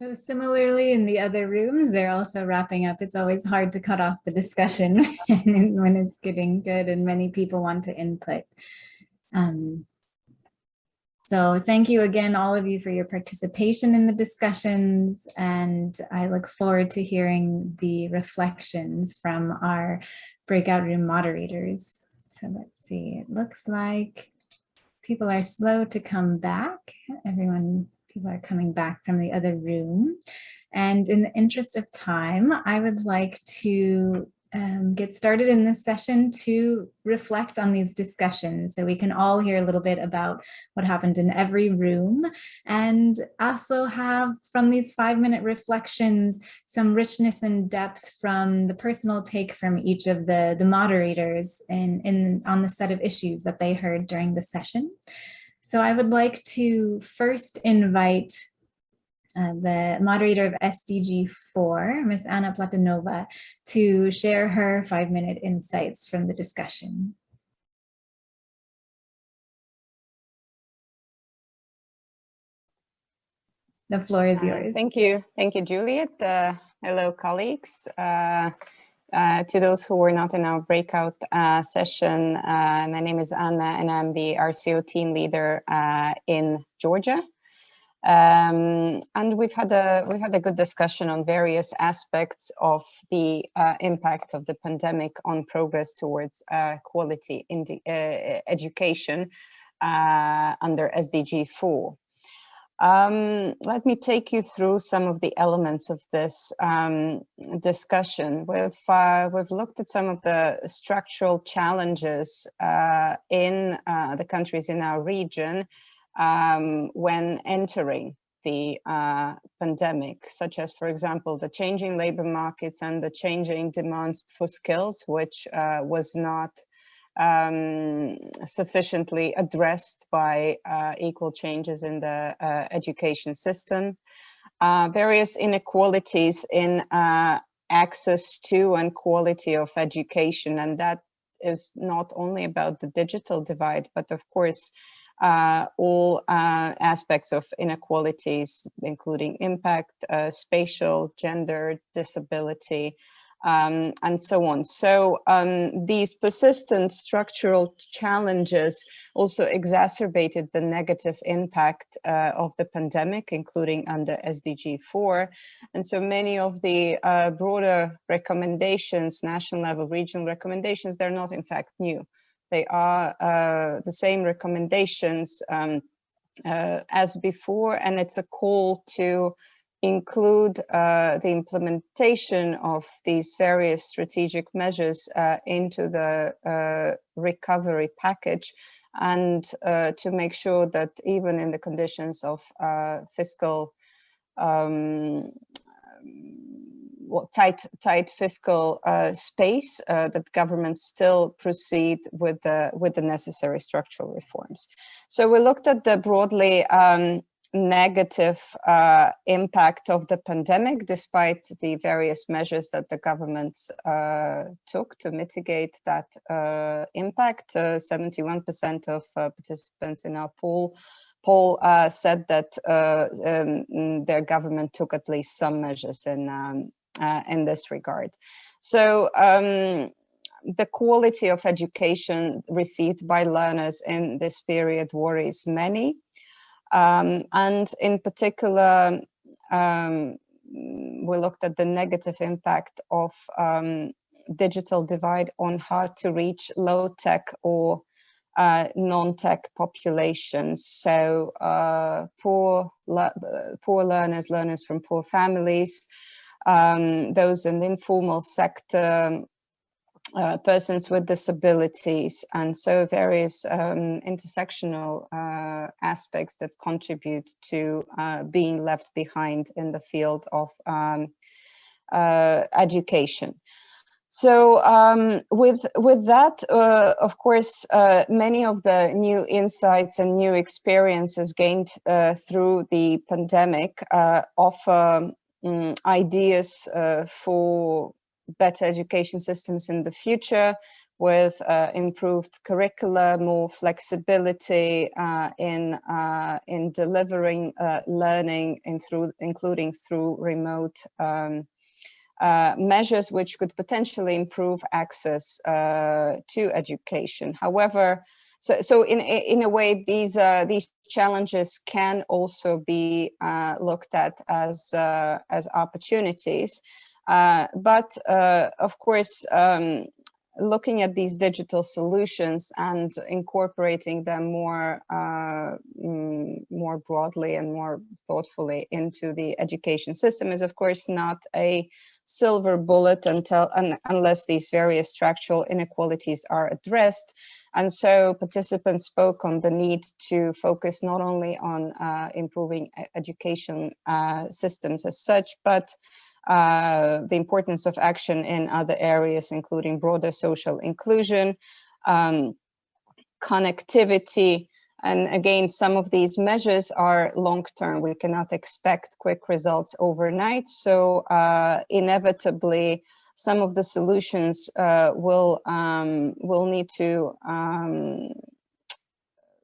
So similarly in the other rooms, they're also wrapping up. It's always hard to cut off the discussion when it's getting good and many people want to input. So thank you again, all of you, for your participation in the discussions. And I look forward to hearing the reflections from our breakout room moderators. So let's see, it looks like people are slow to come back. People are coming back from the other room. And in the interest of time, I would like to get started in this session to reflect on these discussions so we can all hear a little bit about what happened in every room, and also have from these 5-minute reflections some richness and depth from the personal take from each of the moderators on the set of issues that they heard during the session. So I would like to first invite the moderator of SDG 4, Ms. Anna Platonova, to share her 5-minute insights from the discussion. The floor is yours. Thank you, Juliet. Hello, colleagues. To those who were not in our breakout session, my name is Anna, and I'm the RCO team leader in Georgia. And we've had a good discussion on various aspects of the impact of the pandemic on progress towards quality in the education under SDG 4. Let me take you through some of the elements of this discussion. We've looked at some of the structural challenges in the countries in our region when entering the pandemic, such as, for example, the changing labor markets and the changing demands for skills, which was not sufficiently addressed by equal changes in the education system. Various inequalities in access to and quality of education, and that is not only about the digital divide, but of course all aspects of inequalities, including impact, spatial, gender, disability, and so on. So these persistent structural challenges also exacerbated the negative impact of the pandemic, including under SDG 4. And so many of the broader recommendations, national level, regional recommendations, they're not in fact new. They are the same recommendations as before, and it's a call to include the implementation of these various strategic measures into the recovery package, and to make sure that even in the conditions of fiscal tight fiscal space, that governments still proceed with the necessary structural reforms. So we looked at the broadly negative impact of the pandemic, despite the various measures that the governments took to mitigate that impact. 71% of participants in our poll said that their government took at least some measures in this regard. So the quality of education received by learners in this period worries many. And in particular, we looked at the negative impact of digital divide on hard to reach low-tech or non-tech populations. So poor learners from poor families, those in the informal sector, persons with disabilities, and so various intersectional aspects that contribute to being left behind in the field of education. So with that, of course, many of the new insights and new experiences gained through the pandemic offer ideas for better education systems in the future. with improved curricula, more flexibility in delivering learning, including through remote measures, which could potentially improve access to education. However, so in a way, these challenges can also be looked at as opportunities, but of course, looking at these digital solutions and incorporating them more broadly and more thoughtfully into the education system is, of course, not a silver bullet unless these various structural inequalities are addressed. And so participants spoke on the need to focus not only on improving education systems as such, but the importance of action in other areas, including broader social inclusion, connectivity. And again, some of these measures are long-term. We cannot expect quick results overnight. So inevitably, some of the solutions will need to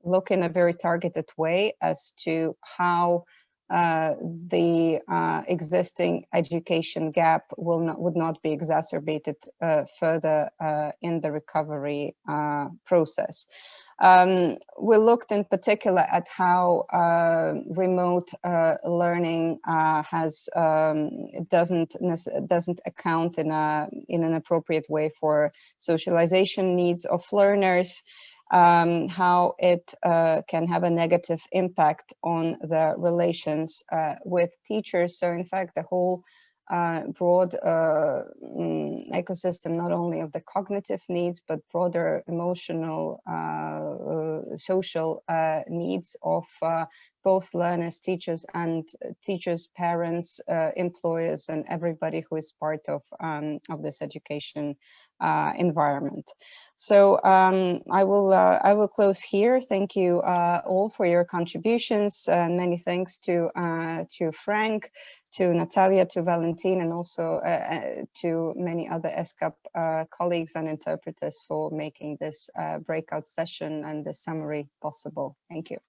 look in a very targeted way as to how the existing education gap would not be exacerbated further in the recovery process. We looked in particular at how remote learning doesn't account in an appropriate way for socialization needs of learners. How it can have a negative impact on the relations with teachers. So in fact, the whole broad ecosystem, not only of the cognitive needs, but broader emotional, social needs of both learners, teachers, parents, employers, and everybody who is part of this education environment. So I will close here. Thank you all for your contributions, and many thanks to Frank, to Natalia, to Valentin, and also to many other ESCAP colleagues and interpreters for making this breakout session and the summary possible. Thank you.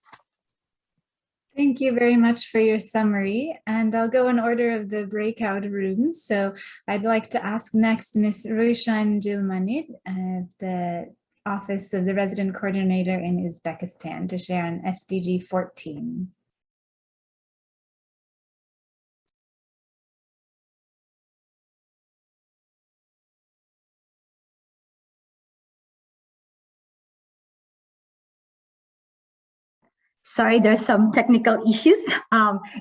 Thank you very much for your summary, and I'll go in order of the breakout rooms. So I'd like to ask next Ms. Rushan Jilmanid, the Office of the Resident Coordinator in Uzbekistan, to share on SDG 14. Sorry, there's some technical issues.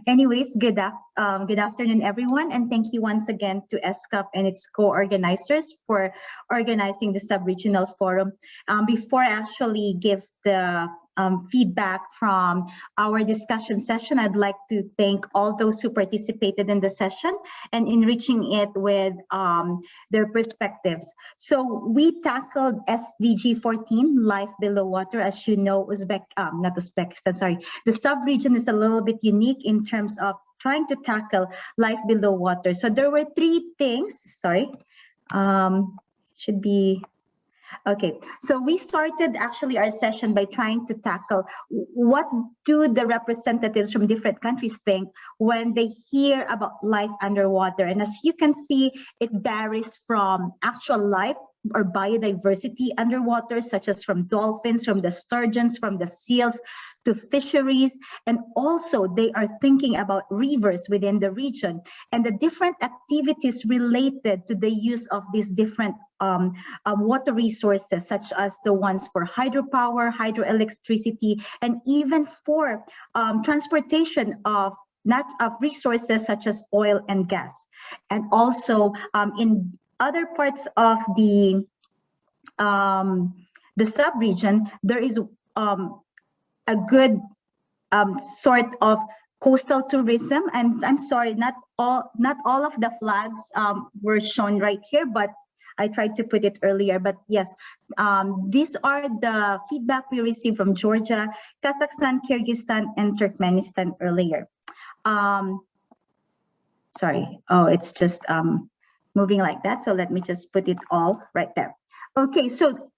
Anyways, good afternoon, everyone. And thank you once again to ESCAP and its co-organizers for organizing the sub-regional forum. Before I actually give the feedback from our discussion session, I'd like to thank all those who participated in the session and enriching it with their perspectives. So we tackled SDG 14, Life Below Water. As you know, the sub-region is a little bit unique in terms of trying to tackle life below water. So there were three things, okay, so we started actually our session by trying to tackle what do the representatives from different countries think when they hear about life underwater. And as you can see, it varies from actual life or biodiversity underwater, such as from dolphins, from the sturgeons, from the seals, to fisheries, and also they are thinking about rivers within the region and the different activities related to the use of these different water resources, such as the ones for hydropower, hydroelectricity, and even for transportation of resources such as oil and gas. And also in other parts of the sub-region, there is a good sort of coastal tourism. And I'm sorry, not all of the flags were shown right here, but I tried to put it earlier. But yes, these are the feedback we received from Georgia, Kazakhstan, Kyrgyzstan, and Turkmenistan earlier. Sorry, it's just moving like that. So let me just put it all right there. Okay, so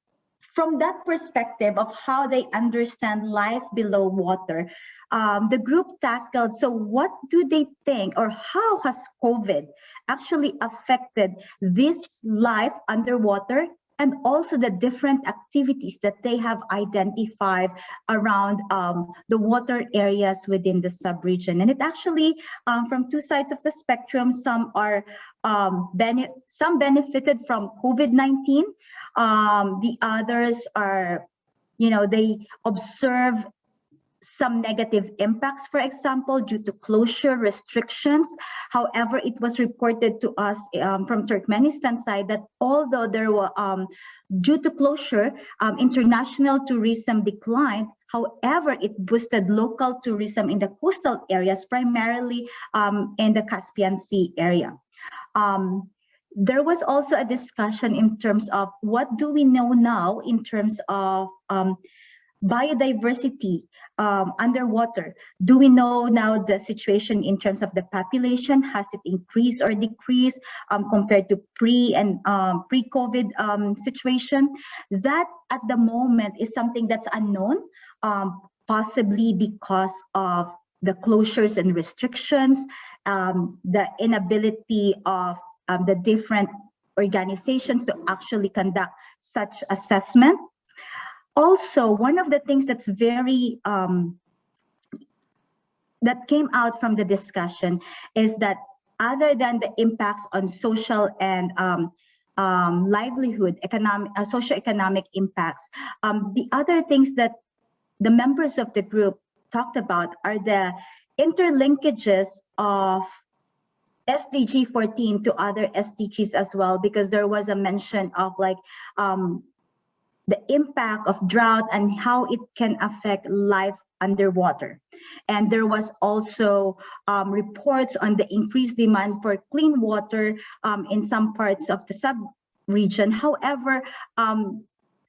from that perspective of how they understand life below water, the group tackled, so what do they think, or how has COVID actually affected this life underwater, and also the different activities that they have identified around the water areas within the subregion. And it actually, from two sides of the spectrum, some are some benefited from COVID-19. The others are, they observe some negative impacts, for example, due to closure restrictions. However, it was reported to us from Turkmenistan side that although there were, due to closure, international tourism declined. However, it boosted local tourism in the coastal areas, primarily in the Caspian Sea area. There was also a discussion in terms of what do we know now in terms of biodiversity underwater. Do we know now the situation in terms of the population? Has it increased or decreased compared to pre-COVID situation? That at the moment is something that's unknown, possibly because of the closures and restrictions, the inability of the different organizations to actually conduct such assessment. Also, one of the things that's very, that came out from the discussion is that other than the impacts on social and livelihood, socioeconomic impacts, the other things that the members of the group talked about are the interlinkages of SDG 14 to other SDGs as well, because there was a mention of like the impact of drought and how it can affect life underwater. And there was also reports on the increased demand for clean water in some parts of the sub-region. However,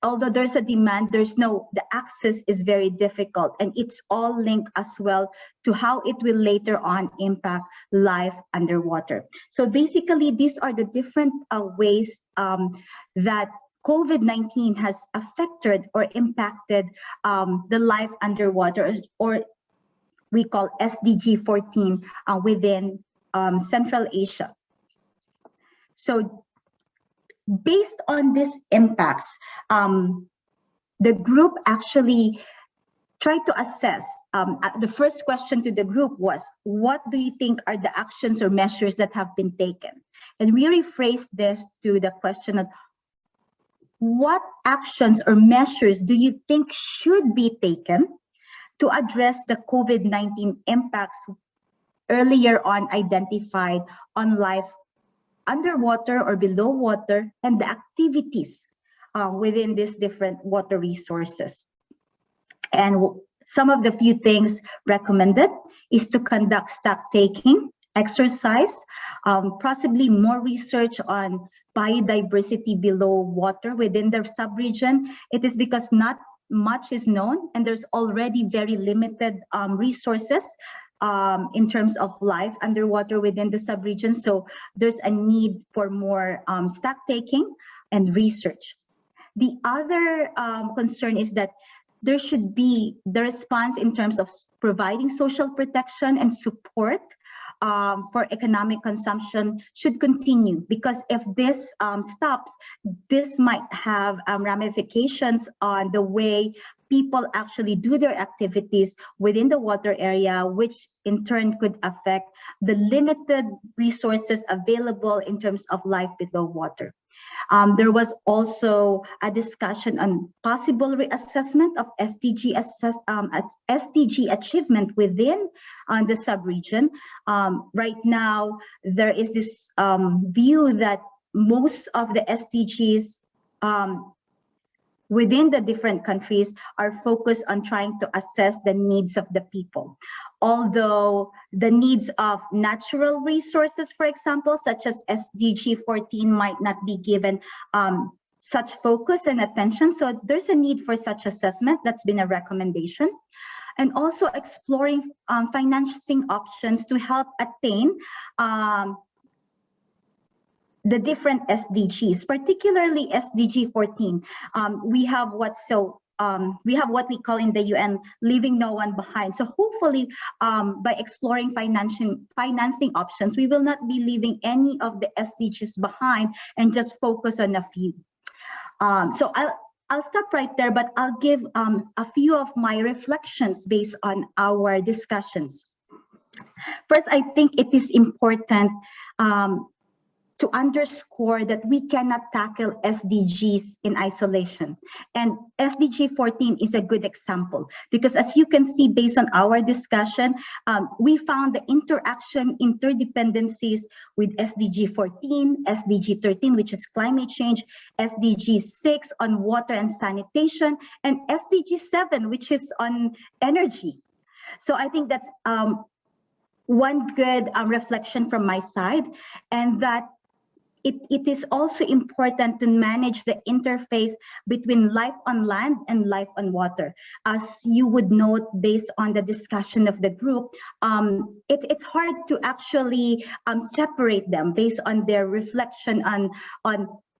although there's a demand, the access is very difficult, and it's all linked as well to how it will later on impact life underwater. So basically, these are the different ways that COVID-19 has affected or impacted the life underwater, or we call SDG 14 within Central Asia. So based on these impacts, the group actually tried to assess. The first question to the group was, what do you think are the actions or measures that have been taken? And we rephrased this to the question of, what actions or measures do you think should be taken to address the COVID-19 impacts earlier on identified on life underwater or below water, and the activities within these different water resources? And some of the few things recommended is to conduct stock taking exercise, possibly more research on biodiversity below water within the subregion. It is because not much is known, and there's already very limited resources in terms of life underwater within the subregion. So there's a need for more stock taking and research. The other concern is that there should be the response in terms of providing social protection and support for economic consumption should continue, because if this stops, this might have ramifications on the way people actually do their activities within the water area, which in turn could affect the limited resources available in terms of life below water. There was also a discussion on possible reassessment of SDG achievement within the subregion. Right now, there is this view that most of the SDGs within the different countries are focused on trying to assess the needs of the people. Although the needs of natural resources, for example, such as SDG 14 might not be given such focus and attention. So there's a need for such assessment. That's been a recommendation. And also exploring financing options to help attain the different SDGs, particularly SDG 14. We have what we call in the UN leaving no one behind. So hopefully, by exploring financing options, we will not be leaving any of the SDGs behind and just focus on a few. So I'll stop right there, but I'll give a few of my reflections based on our discussions. First, I think it is important to underscore that we cannot tackle SDGs in isolation. And SDG 14 is a good example because, as you can see based on our discussion, we found the interdependencies with SDG 14, SDG 13, which is climate change, SDG 6 on water and sanitation, and SDG 7, which is on energy. So I think that's one good reflection from my side, and that it is also important to manage the interface between life on land and life on water. As you would note based on the discussion of the group, it's hard to actually separate them based on their reflection on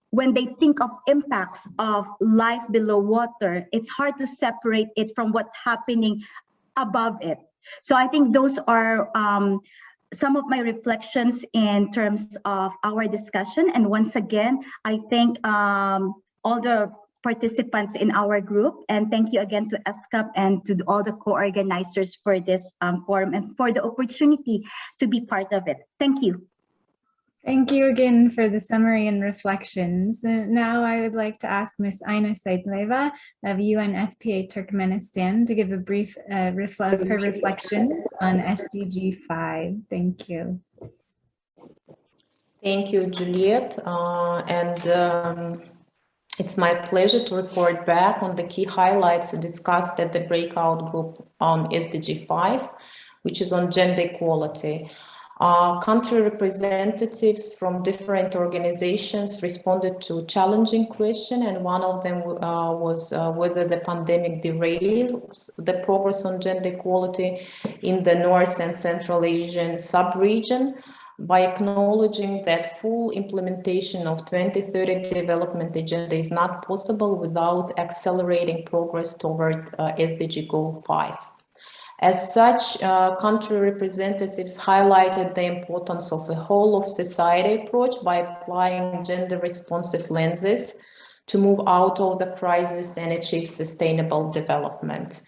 when they think of impacts of life below water. It's hard to separate it from what's happening above it. So I think those are some of my reflections in terms of our discussion. And once again, I thank all the participants in our group. And thank you again to ESCAP and to all the co-organizers for this forum and for the opportunity to be part of it. Thank you. Thank you again for the summary and reflections. Now I would like to ask Ms. Aina Saitleva of UNFPA Turkmenistan to give a brief her reflections on SDG 5. Thank you. Thank you, Juliet. It's my pleasure to report back on the key highlights discussed at the breakout group on SDG 5, which is on gender equality. Country representatives from different organizations responded to a challenging question, and one of them was whether the pandemic derails the progress on gender equality in the North and Central Asian sub-region, by acknowledging that full implementation of 2030 development agenda is not possible without accelerating progress toward SDG Goal 5. As such, country representatives highlighted the importance of a whole of society approach by applying gender responsive lenses to move out of the crisis and achieve sustainable development.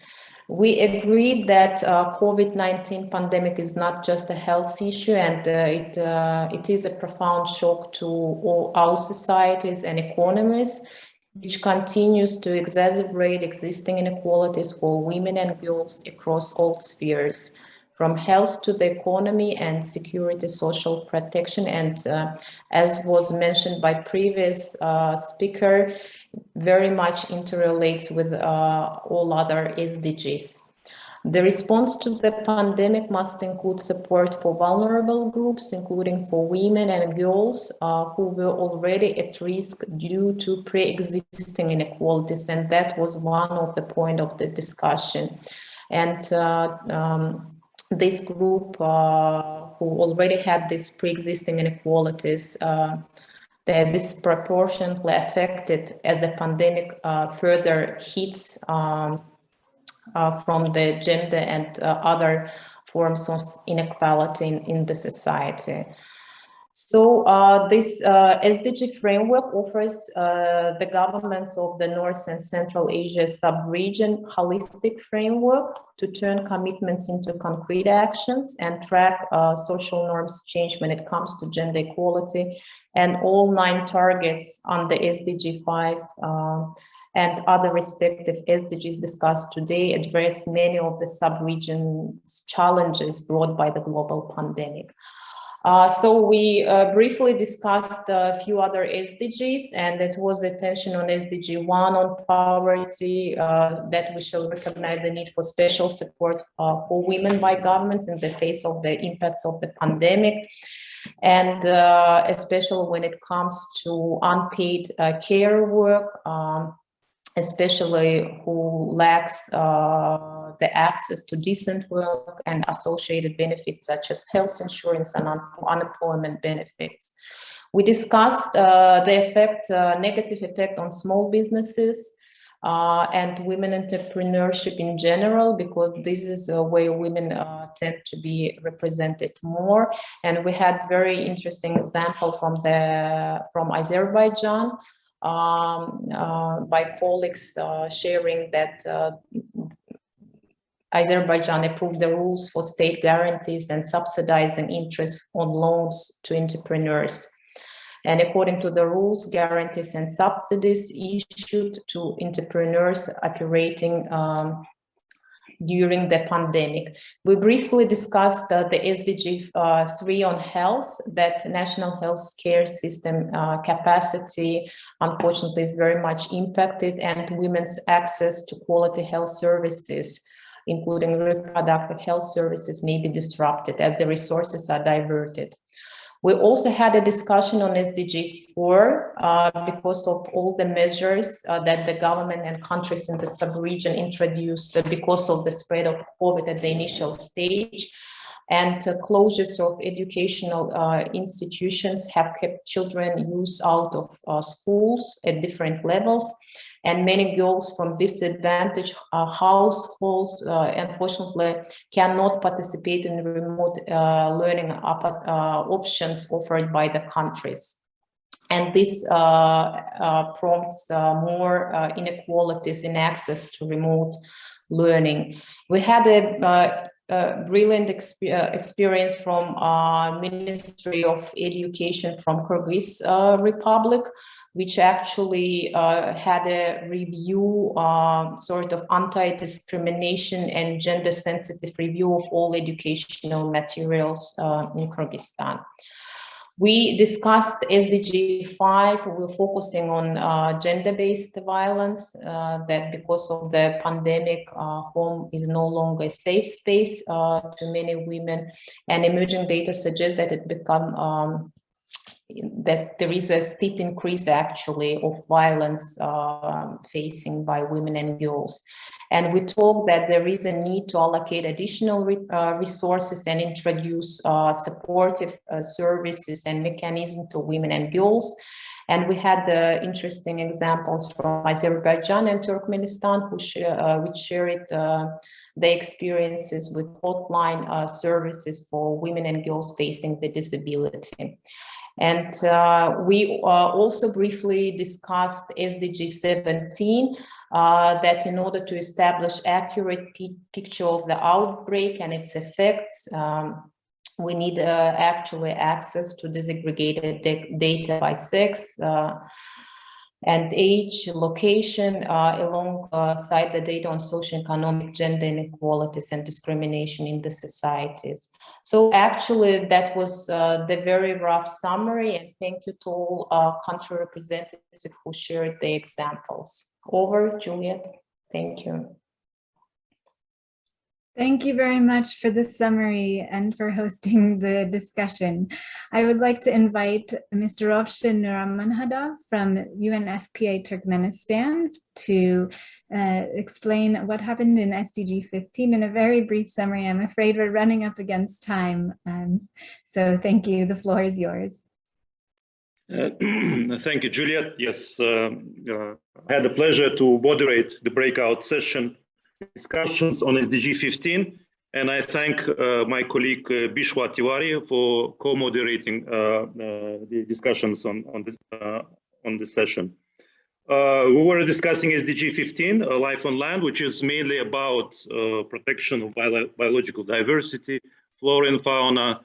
We agreed that COVID-19 pandemic is not just a health issue, and it is a profound shock to all our societies and economies, which continues to exacerbate existing inequalities for women and girls across all spheres, from health to the economy and security, social protection, and as was mentioned by previous speaker, very much interrelates with all other SDGs. The response to the pandemic must include support for vulnerable groups, including for women and girls who were already at risk due to pre-existing inequalities, and that was one of the points of the discussion. And this group who already had these pre-existing inequalities, they're disproportionately affected as the pandemic further hits from the gender and other forms of inequality in the society. So this SDG framework offers the governments of the North and Central Asia sub-region holistic framework to turn commitments into concrete actions and track social norms change when it comes to gender equality, and all 9 targets on the SDG 5 and other respective SDGs discussed today address many of the sub-region's challenges brought by the global pandemic. So we briefly discussed a few other SDGs, and it was attention on SDG 1 on poverty, that we shall recognize the need for special support for women by governments in the face of the impacts of the pandemic, and especially when it comes to unpaid care work, especially who lacks the access to decent work and associated benefits such as health insurance and unemployment benefits. We discussed the effect, negative effect on small businesses and women entrepreneurship in general, because this is where women tend to be represented more. And we had very interesting example from Azerbaijan by colleagues sharing that Azerbaijan approved the rules for state guarantees and subsidizing interest on loans to entrepreneurs. And according to the rules, guarantees and subsidies issued to entrepreneurs operating during the pandemic. We briefly discussed the SDG 3 on health, that national health care system capacity, unfortunately, is very much impacted, and women's access to quality health services, including reproductive health services, may be disrupted as the resources are diverted. We also had a discussion on SDG 4 because of all the measures that the government and countries in the sub-region introduced because of the spread of COVID at the initial stage. And closures of educational institutions have kept children youth out of schools at different levels. And many girls from disadvantaged households, unfortunately, cannot participate in remote learning options offered by the countries. And this prompts more inequalities in access to remote learning. We had a brilliant experience from Ministry of Education from Kyrgyz Republic, which actually had a review, sort of anti-discrimination and gender-sensitive review of all educational materials in Kyrgyzstan. We discussed SDG 5. We're focusing on gender-based violence, that because of the pandemic, home is no longer a safe space to many women, and emerging data suggest that it become that there is a steep increase actually of violence facing by women and girls. And we talk that there is a need to allocate additional resources and introduce supportive services and mechanisms to women and girls. And we had interesting examples from Azerbaijan and Turkmenistan, which shared their experiences with hotline services for women and girls facing the disability. And we also briefly discussed SDG 17, that in order to establish accurate picture of the outbreak and its effects, we need actually access to disaggregated data by sex and age, location, alongside the data on socioeconomic gender inequalities and discrimination in the societies. So actually, that was the very rough summary, and thank you to all country representatives who shared the examples. Over, Juliet. Thank you. Thank you very much for the summary and for hosting the discussion. I would like to invite Mr. Rovshan Nuramanhadov from UNFPA Turkmenistan to explain what happened in SDG 15 in a very brief summary. I'm afraid we're running up against time. So thank you. The floor is yours. Thank you, Juliet. Yes, I had the pleasure to moderate the breakout session discussions on SDG 15, and I thank my colleague Bishwa Tiwari for co-moderating the discussions on this session. We were discussing SDG 15, Life on Land, which is mainly about protection of biological diversity, flora and fauna,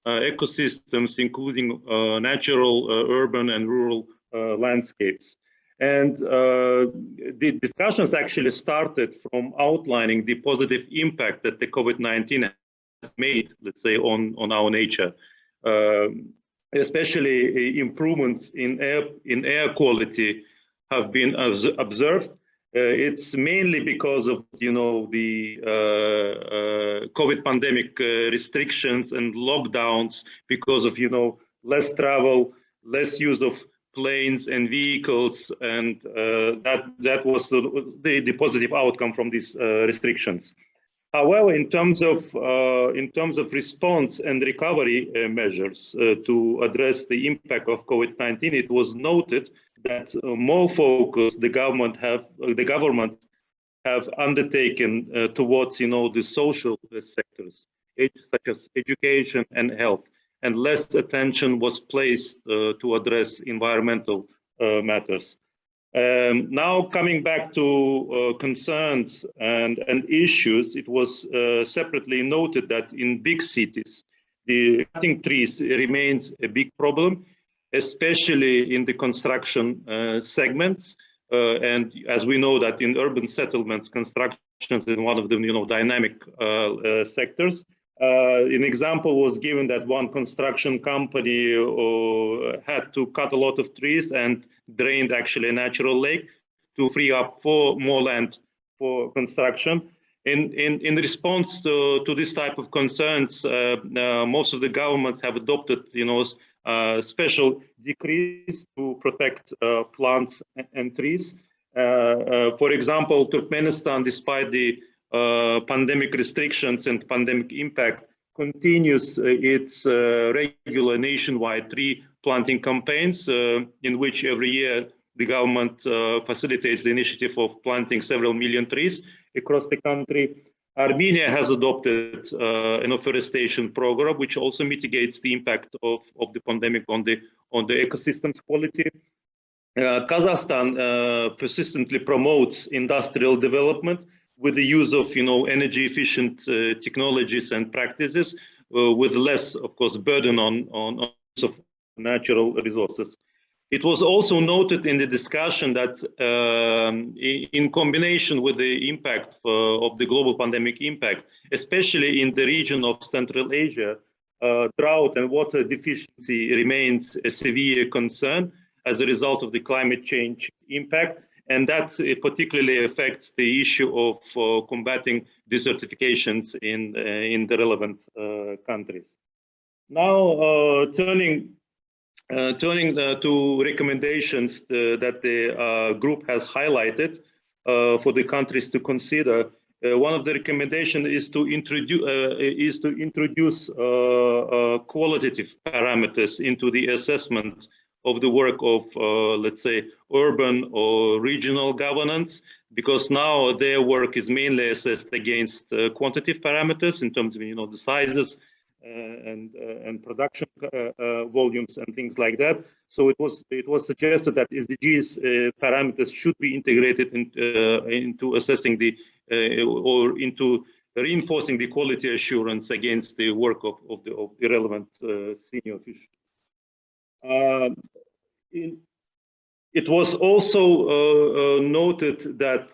ecosystems, including natural, urban, and rural landscapes. And the discussions actually started from outlining the positive impact that the COVID-19 has made, let's say, on our nature, especially improvements in air quality have been observed. It's mainly because of, you know, the COVID pandemic restrictions and lockdowns, because of, you know, less travel, less use of planes and vehicles, and that was the positive outcome from these restrictions. However, in terms of response and recovery measures to address the impact of COVID-19, it was noted that more focus the governments have undertaken towards the social sectors, such as education and health, and less attention was placed to address environmental matters. Now coming back to concerns and issues, it was separately noted that in big cities, the cutting trees remains a big problem, especially in the construction segments. And as we know that in urban settlements, construction is one of the dynamic sectors. An example was given that one construction company had to cut a lot of trees and drained actually a natural lake to free up more land for construction. In response to this type of concerns, most of the governments have adopted special decrees to protect plants and trees. For example, Turkmenistan, despite the pandemic restrictions and pandemic impact, continues its regular nationwide tree planting campaigns, in which every year the government facilitates the initiative of planting several million trees across the country. Armenia has adopted an afforestation program, which also mitigates the impact of the pandemic on the ecosystem's quality. Kazakhstan persistently promotes industrial development with the use of energy efficient technologies and practices, with less, of course, burden on use of natural resources. It was also noted in the discussion that in combination with the impact of the global pandemic impact, especially in the region of Central Asia, drought and water deficiency remains a severe concern as a result of the climate change impact. And that particularly affects the issue of combating desertifications in the relevant countries. Now, turning to recommendations that the group has highlighted for the countries to consider. One of the recommendations is to introduce qualitative parameters into the assessment of the work of, let's say, urban or regional governance, because now their work is mainly assessed against quantitative parameters in terms of the sizes and production volumes and things like that. So it was suggested that SDGs parameters should be integrated into assessing or into reinforcing the quality assurance against the work of the relevant senior officials. It was also noted that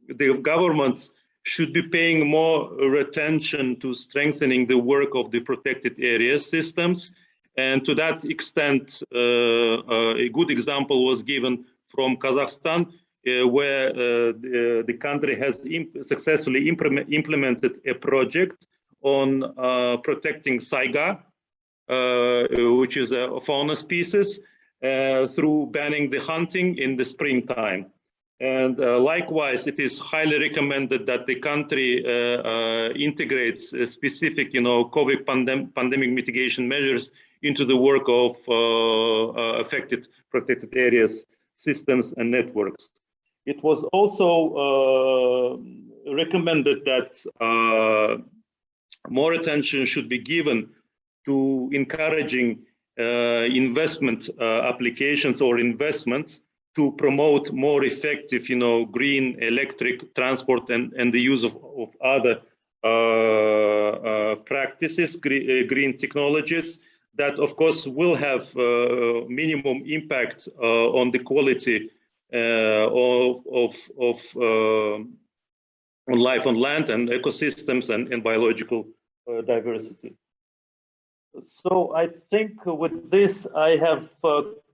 the governments should be paying more attention to strengthening the work of the protected area systems. And to that extent, a good example was given from Kazakhstan, where the country has successfully implemented a project on protecting saiga, which is a fauna species, through banning the hunting in the springtime. And likewise, it is highly recommended that the country integrates specific, COVID pandemic mitigation measures into the work of affected protected areas, systems, and networks. It was also recommended that more attention should be given to encouraging investment applications or investments to promote more effective, green electric transport and the use of other practices, green technologies that, of course, will have minimum impact on the quality on life on land and ecosystems and biological diversity. So I think with this, I have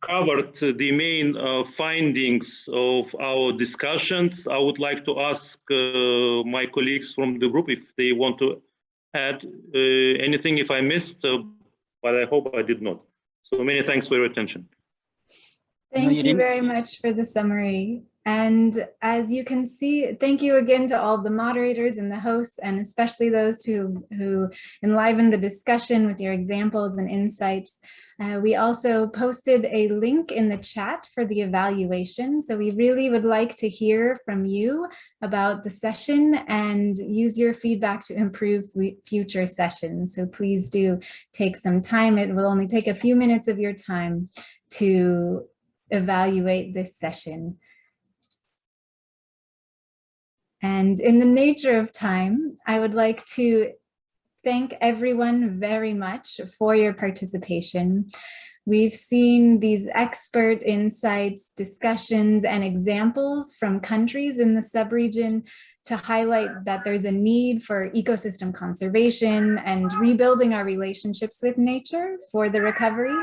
covered the main findings of our discussions. I would like to ask my colleagues from the group if they want to add anything if I missed, but I hope I did not. So many thanks for your attention. Thank you very much for the summary. And as you can see, thank you again to all the moderators and the hosts, and especially those who enlivened the discussion with your examples and insights. We also posted a link in the chat for the evaluation. So we really would like to hear from you about the session and use your feedback to improve future sessions. So please do take some time. It will only take a few minutes of your time to evaluate this session. And in the nature of time, I would like to thank everyone very much for your participation. We've seen these expert insights, discussions, and examples from countries in the subregion to highlight that there's a need for ecosystem conservation and rebuilding our relationships with nature for the recovery,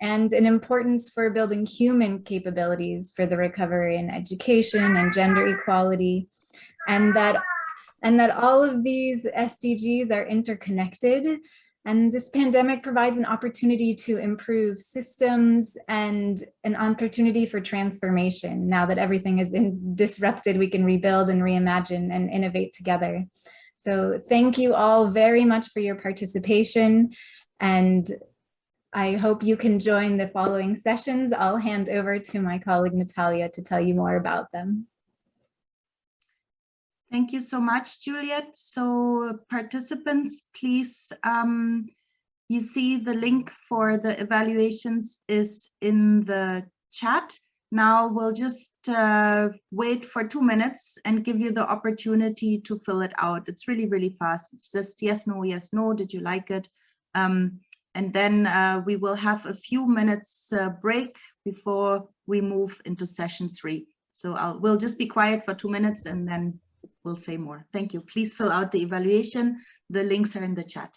and an importance for building human capabilities for the recovery in education and gender equality. And that all of these SDGs are interconnected. And this pandemic provides an opportunity to improve systems and an opportunity for transformation. Now that everything is disrupted, we can rebuild and reimagine and innovate together. So thank you all very much for your participation. And I hope you can join the following sessions. I'll hand over to my colleague Natalia to tell you more about them. Thank you so much, Juliet. So participants, please, you see the link for the evaluations is in the chat. Now we'll just wait for 2 minutes and give you the opportunity to fill it out. It's really, really fast. It's just yes, no, did you like it? And then we will have a few minutes break before we move into session 3. So we'll just be quiet for 2 minutes and then we'll say more. Thank you. Please fill out the evaluation. The links are in the chat.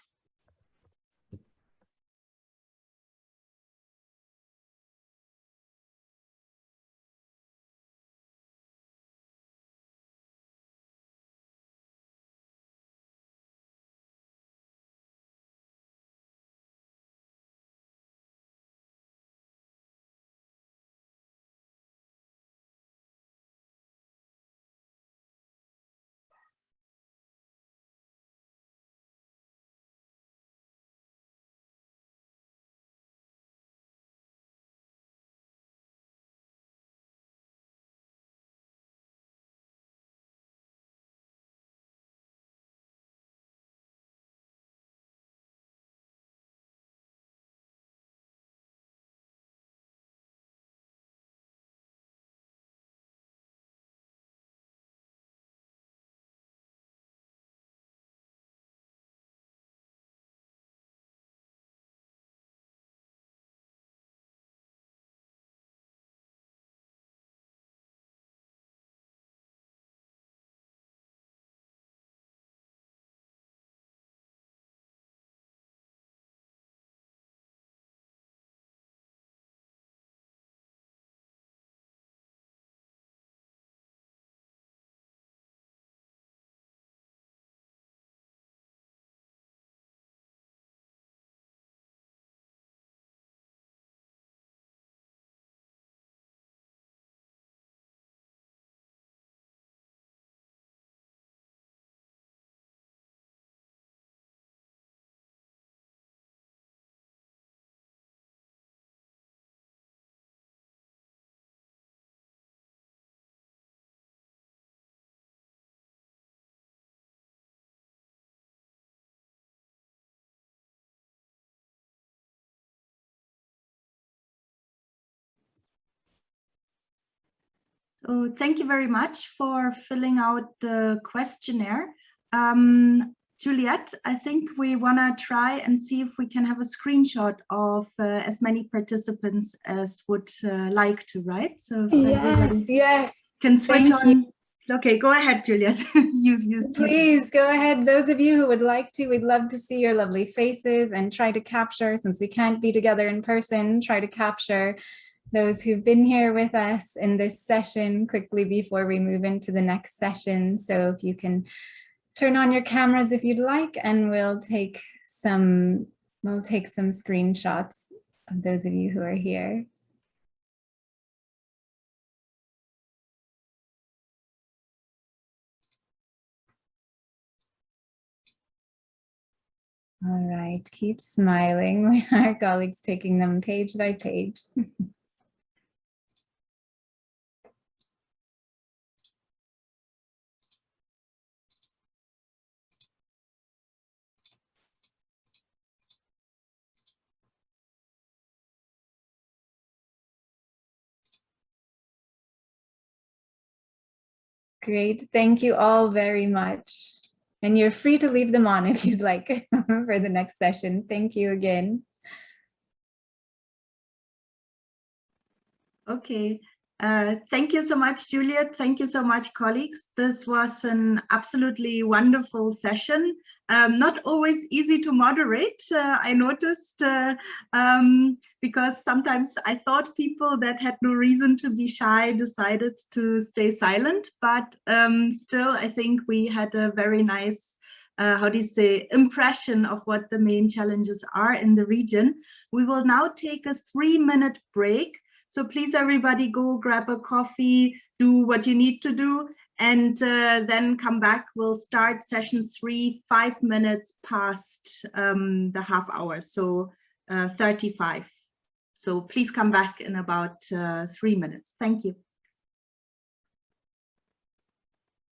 So thank you very much for filling out the questionnaire. Juliet, I think we want to try and see if we can have a screenshot of as many participants as would like to, right? So Yes. Can switch Thank on. you. Okay, go ahead, Juliet. Please go ahead. Those of you who would like to, we'd love to see your lovely faces and try to capture, since we can't be together in person, try to capture those who've been here with us in this session quickly before we move into the next session. So if you can turn on your cameras if you'd like, and we'll take some screenshots of those of you who are here. All right, keep smiling. Our colleagues taking them page by page. Great, thank you all very much. And you're free to leave them on if you'd like for the next session. Thank you again. Okay. Thank you so much, Juliet. Thank you so much, colleagues. This was an absolutely wonderful session. Not always easy to moderate, I noticed, because sometimes I thought people that had no reason to be shy decided to stay silent, but still, I think we had a very nice how do you say, impression of what the main challenges are in the region. We will now take a 3-minute break. So please, everybody, go grab a coffee, do what you need to do, and then come back. We'll start session 3, 5 minutes past the half hour, so 35. So please come back in about 3 minutes. Thank you.